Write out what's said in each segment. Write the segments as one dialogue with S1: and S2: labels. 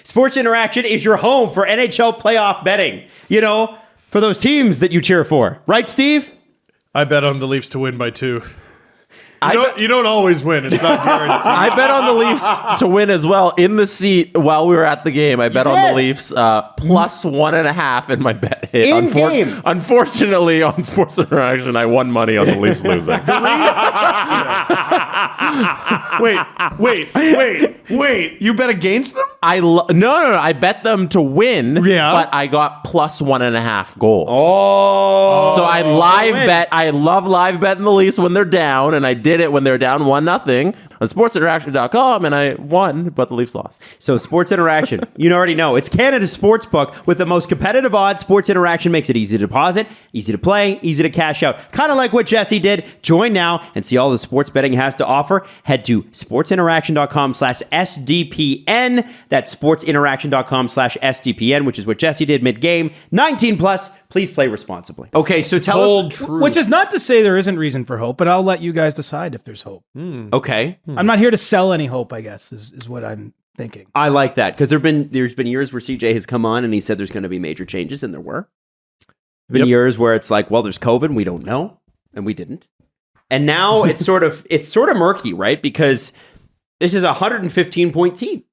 S1: Sports Interaction is your home for NHL playoff betting. You know, for those teams that you cheer for. Right, Steve?
S2: I bet on the Leafs to win by 2. You don't always win. It's not guaranteed.
S3: I bet on the Leafs to win as well in the seat while we were at the game. I bet on the Leafs plus 1.5 and my bet hit.
S1: In game.
S3: Unfortunately, on Sports Interaction, I won money on the Leafs losing.
S2: Wait. You bet against them?
S3: No. I bet them to win, but I got plus 1.5 goals.
S1: Oh.
S3: So I live bet. I love live betting the Leafs when they're down, and I did it when they're down 1-0 on sportsinteraction.com, and I won, but the Leafs lost.
S1: So Sports Interaction, you already know, it's Canada's sports book with the most competitive odds. Sports Interaction makes it easy to deposit, easy to play, easy to cash out. Kind of like what Jesse did. Join now and see all the sports betting has to offer. Head to sportsinteraction.com/SDPN. That's sportsinteraction.com/SDPN, which is what Jesse did mid-game. 19 plus. Please play responsibly. Okay, so tell us.
S4: Which is not to say there isn't reason for hope, but I'll let you guys decide if there's hope.
S1: Okay.
S4: I'm not here to sell any hope, I guess, is what I'm thinking.
S1: I like that because there's been years where CJ has come on and he said there's going to be major changes, and there were. There's been years where it's like, well, there's COVID, we don't know, and we didn't. And now it's sort of murky, right? Because this is a 115-point team.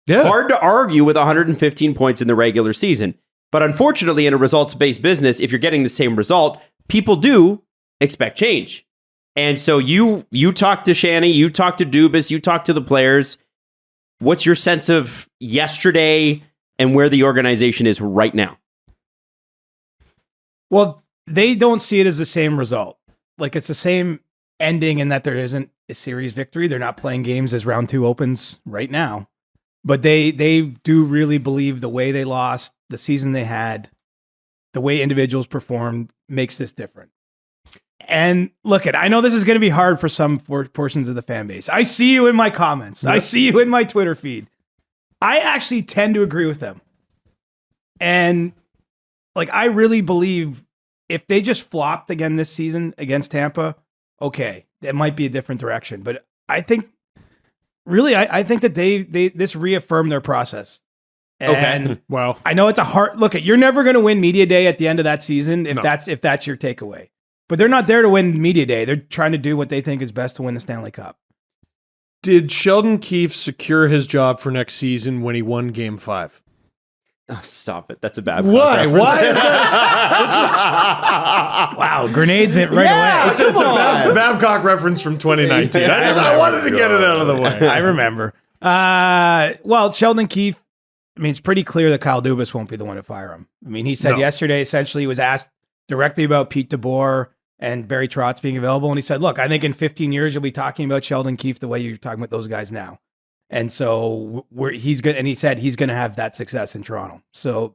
S2: Yeah.
S1: Hard to argue with 115 points in the regular season. But unfortunately, in a results-based business, if you're getting the same result, people do expect change. And so you talk to Shanny, you talk to Dubas, you talk to the players. What's your sense of yesterday and where the organization is right now?
S4: Well, they don't see it as the same result. Like, it's the same ending in that there isn't a series victory. They're not playing games as round 2 opens right now. But they do really believe the way they lost, the season they had, the way individuals performed makes this different. And look, I know this is going to be hard for some portions of the fan base. I see you in my comments. I see you in my Twitter feed. I actually tend to agree with them. And like, I really believe if they just flopped again this season against Tampa, okay, it might be a different direction. But I think really, I think that this reaffirmed their process. And
S2: okay. Wow.
S4: I know it's a hard look. You're never going to win Media Day at the end of that season if that's your takeaway. But they're not there to win Media Day. They're trying to do what they think is best to win the Stanley Cup.
S2: Did Sheldon Keefe secure his job for next season when he won Game 5?
S1: Oh, stop it. That's a bad
S2: Why? Why is
S4: that? Wow, grenades it right away.
S2: It's a Babcock reference from 2019. I wanted to get it out of the way.
S4: I remember. Well, Sheldon Keefe, I mean, it's pretty clear that Kyle Dubas won't be the one to fire him. I mean, he said yesterday, essentially, he was asked directly about Pete DeBoer and Barry Trotz being available. And he said, look, I think in 15 years, you'll be talking about Sheldon Keefe the way you're talking about those guys now. And so he's good. And he said he's going to have that success in Toronto. So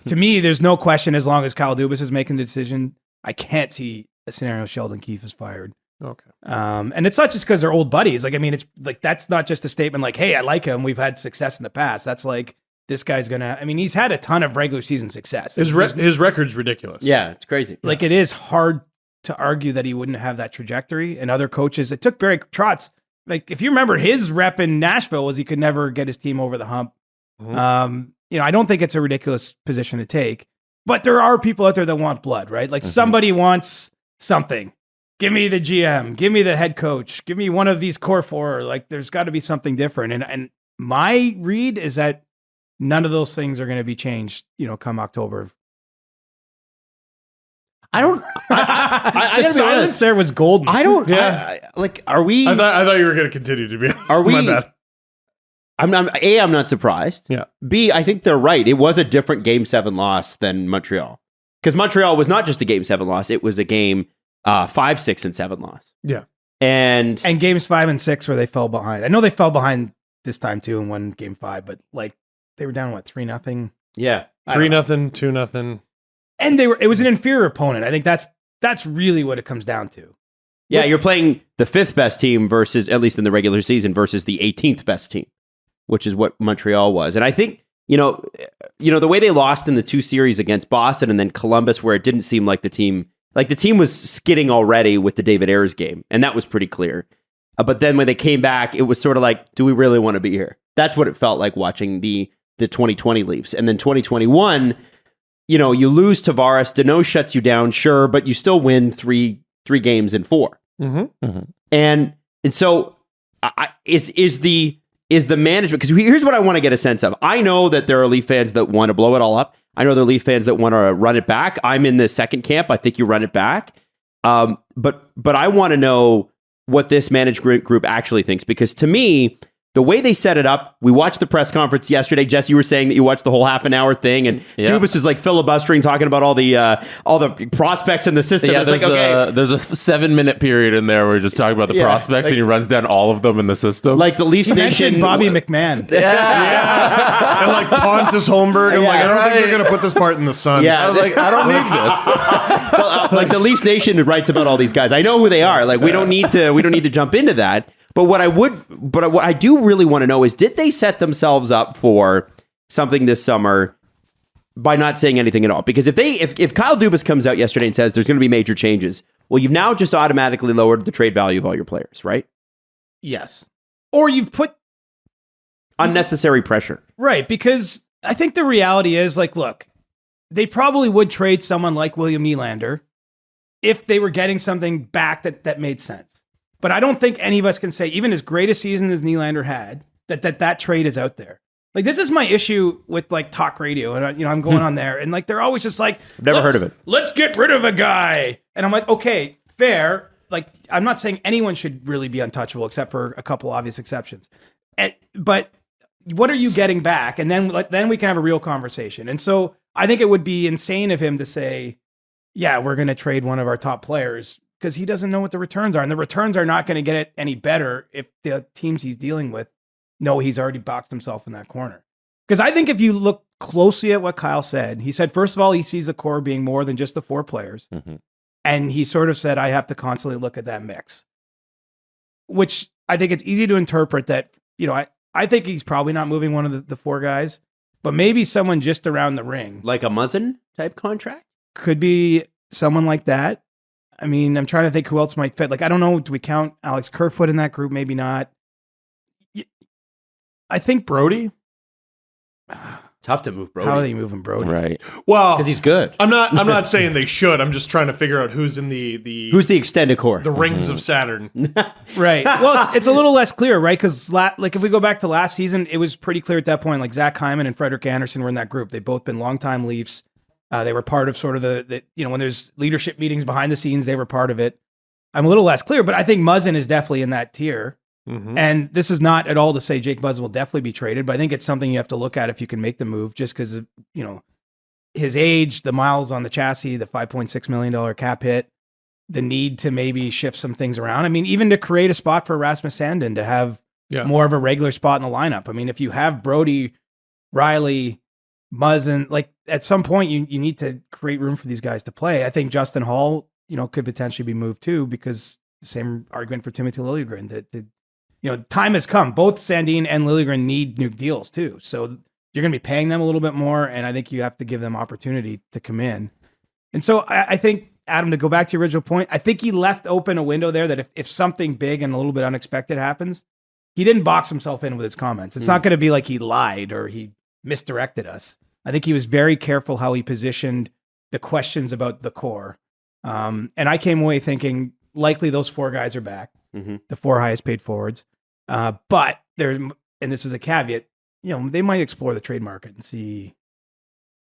S4: to me, there's no question as long as Kyle Dubas is making the decision, I can't see a scenario Sheldon Keefe is fired.
S2: Okay.
S4: And it's not just because they're old buddies. Like, I mean, it's like, that's not just a statement like, hey, I like him. We've had success in the past. That's like, this guy's going to, I mean, he's had a ton of regular season success.
S2: His record's ridiculous.
S1: Yeah, it's crazy.
S4: Like, it is hard to argue that he wouldn't have that trajectory. And other coaches, it took Barry Trotz. Like, if you remember, his rep in Nashville was he could never get his team over the hump. Mm-hmm. I don't think it's a ridiculous position to take, but there are people out there that want blood, right? Like, somebody wants something. Give me the GM, give me the head coach, give me one of these core four. Like, there's got to be something different. And my read is that none of those things are going to be changed, come October. The silence there was golden.
S1: I don't. Yeah. Are we?
S2: I thought you were going to continue to be.
S1: Are we?
S2: My bad.
S1: I'm not surprised.
S2: Yeah.
S1: B, I think they're right. It was a different Game 7 loss than Montreal, because Montreal was not just a Game 7 loss. It was a Game 5, 6, and 7 loss.
S2: Yeah.
S4: And Games 5 and 6 where they fell behind. I know they fell behind this time too and won Game 5, but like they were down 3-0.
S1: Yeah.
S2: 3-0, 2-0.
S4: And it was an inferior opponent. I think that's really what it comes down to.
S1: Yeah, you're playing the 5th best team versus, at least in the regular season, versus the 18th best team, which is what Montreal was. And I think, the way they lost in the 2 series against Boston and then Columbus, where it didn't seem like the team was skidding already with the David Ayres game, and that was pretty clear. But then when they came back, it was sort of like, do we really want to be here? That's what it felt like watching the the 2020 Leafs. And then 2021, you know, you lose Tavares, Danault shuts you down, sure, but you still win three games in 4. And so is the management, because here's what I want to get a sense of. I know that there are Leaf fans that want to blow it all up. I know there are Leaf fans that want to run it back. I'm in the second camp. I think you run it back. But I want to know what this management group actually thinks, because to me, the way they set it up, we watched the press conference yesterday. Jess, you were saying that you watched the whole half an hour thing, and Dubas was like filibustering, talking about all the prospects in the system.
S3: Yeah,
S1: it's like, okay,
S3: there's a 7-minute period in there where we're just talking about the prospects, and he runs down all of them in the system.
S1: like the Leafs Nation,
S4: Bobby McMahon.
S2: And like Pontus Holmberg. I'm like, I don't think they're going to put this part in the sun.
S1: Yeah.
S3: I was like, I don't need this.
S1: like the Leafs Nation writes about all these guys. I know who they are. Like we don't need to jump into that. But what I do really want to know is, did they set themselves up for something this summer by not saying anything at all? Because if Kyle Dubas comes out yesterday and says there's going to be major changes, well, you've now just automatically lowered the trade value of all your players, right?
S4: Yes. Or you've put
S1: Unnecessary pressure.
S4: right, because I think the reality is, like, look, they probably would trade someone like William Nylander if they were getting something back that made sense. But I don't think any of us can say, even as great a season as Nylander had, that trade is out there. Like, this is my issue with like talk radio, and I'm going on there, and like they're always just like,
S1: I've never heard of it.
S4: Let's get rid of a guy, and I'm like, okay, fair. Like, I'm not saying anyone should really be untouchable, except for a couple obvious exceptions. But what are you getting back? And then we can have a real conversation. And so I think it would be insane of him to say, yeah, we're going to trade one of our top players, because he doesn't know what the returns are. And the returns are not going to get it any better if the teams he's dealing with know he's already boxed himself in that corner. Because I think if you look closely at what Kyle said, he said, first of all, he sees the core being more than just the 4 players. And he sort of said, I have to constantly look at that mix, which I think it's easy to interpret that, you know, I think he's probably not moving one of the 4 guys, but maybe someone just around the ring.
S1: Like a Muzzin type contract?
S4: Could be someone like that. I mean, I'm trying to think who else might fit. Like, I don't know. Do we count Alex Kerfoot in that group? Maybe not. I think
S2: Brody?
S1: Tough to move Brody.
S4: How are they moving Brody?
S3: Right.
S2: Well,
S1: Because he's good.
S2: I'm not saying they should. I'm just trying to figure out who's in the
S1: Who's the extended core?
S2: the rings of Saturn.
S4: Right. Well, it's a little less clear, right? Because like if we go back to last season, it was pretty clear at that point. Like Zach Hyman and Frederik Andersen were in that group. They've both been longtime Leafs. They were part of sort of the when there's leadership meetings behind the scenes, they were part of it. I'm a little less clear, but I think Muzzin is definitely in that tier. And this is not at all to say Jake Muzzin will definitely be traded, but I think it's something you have to look at if you can make the move, just because of, his age, the miles on the chassis, the $5.6 million cap hit, the need to maybe shift some things around. I mean, even to create a spot for Rasmus Sandin to have more of a regular spot in the lineup. I mean, if you have Brody, Riley, Muzzin, like at some point you need to create room for these guys to play. I think Justin Hall, could potentially be moved too, because the same argument for Timothy Liljegren that time has come. Both Sandin and Liljegren need new deals too. So you're going to be paying them a little bit more, and I think you have to give them opportunity to come in. And so I think, Adam, to go back to your original point, I think he left open a window there that if something big and a little bit unexpected happens, he didn't box himself in with his comments. It's not going to be like he lied or he misdirected us. I think he was very careful how he positioned the questions about the core. And I came away thinking likely those 4 guys are back, the 4 highest paid forwards. But and this is a caveat, they might explore the trade market and see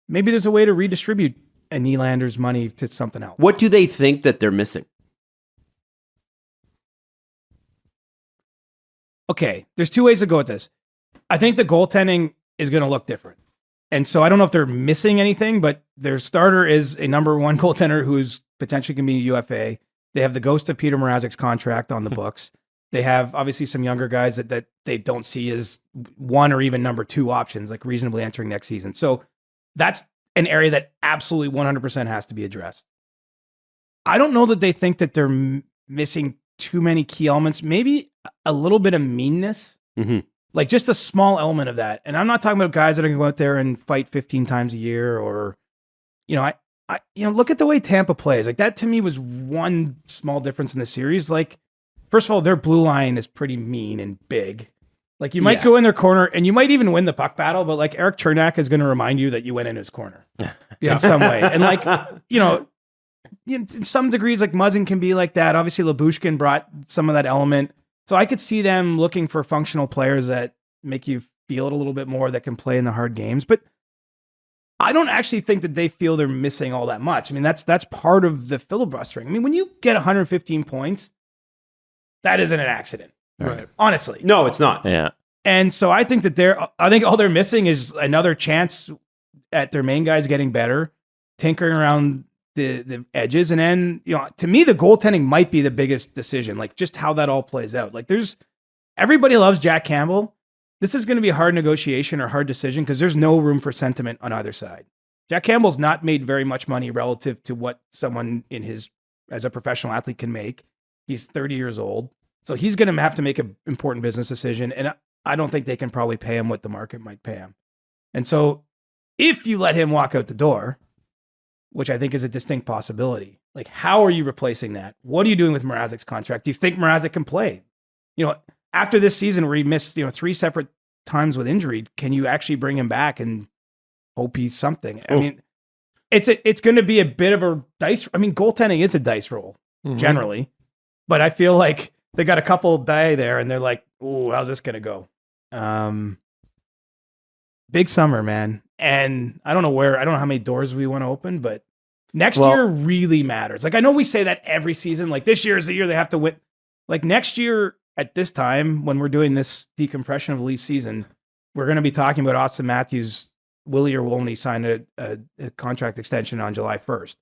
S4: maybe there's a way to redistribute a Nylander's money to something else.
S1: What do they think that they're missing?
S4: Okay, there's 2 ways to go with this. I think the goaltending is going to look different. And so I don't know if they're missing anything, but their starter is a number 1 goaltender who's potentially going to be a UFA. They have the ghost of Peter Mrazek's contract on the books. They have obviously some younger guys that they don't see as 1 or even number 2 options, like reasonably entering next season. So that's an area that absolutely 100% has to be addressed. I don't know that they think that they're missing too many key elements. Maybe a little bit of meanness, like just a small element of that. And I'm not talking about guys that are going to go out there and fight 15 times a year, or, I look at the way Tampa plays. Like that to me was one small difference in the series. Like, first of all, their blue line is pretty mean and big. Like you might
S1: Yeah.
S4: go in their corner and you might even win the puck battle, but like Eric Chernak is going to remind you that you went in his corner in some way. And like, in some degrees, like Muzzin can be like that. Obviously, Labushkin brought some of that element. So I could see them looking for functional players that make you feel it a little bit more, that can play in the hard games. But I don't actually think that they feel they're missing all that much. I mean, that's part of the filibustering. I mean, when you get 115 points, that isn't an accident.
S2: Right.
S4: Honestly.
S1: No, it's not.
S3: Yeah.
S4: And so I think that I think all they're missing is another chance at their main guys getting better, tinkering around the edges. And then, to me, the goaltending might be the biggest decision, like just how that all plays out. Like everybody loves Jack Campbell. This is going to be a hard negotiation or hard decision because there's no room for sentiment on either side. Jack Campbell's not made very much money relative to what someone as a professional athlete can make. He's 30 years old. So he's going to have to make an important business decision. And I don't think they can probably pay him what the market might pay him. And so if you let him walk out the door, which I think is a distinct possibility, like how are you replacing that? What are you doing with Mrazek's contract? Do you think Mrazek can play? After this season where he missed, 3 separate times with injury, can you actually bring him back and hope he's something? I mean, it's going to be a bit of a dice. I mean, goaltending is a dice roll generally, but I feel like they got a couple die there and they're like, "Ooh, how's this going to go?" Big summer, man. And I don't know how many doors we want to open, but next year really matters. Like, I know we say that every season, like this year is the year they have to win. Like next year at this time, when we're doing this decompression of the Leaf season, we're going to be talking about Austin Matthews, will he or won't he sign a contract extension on July 1st.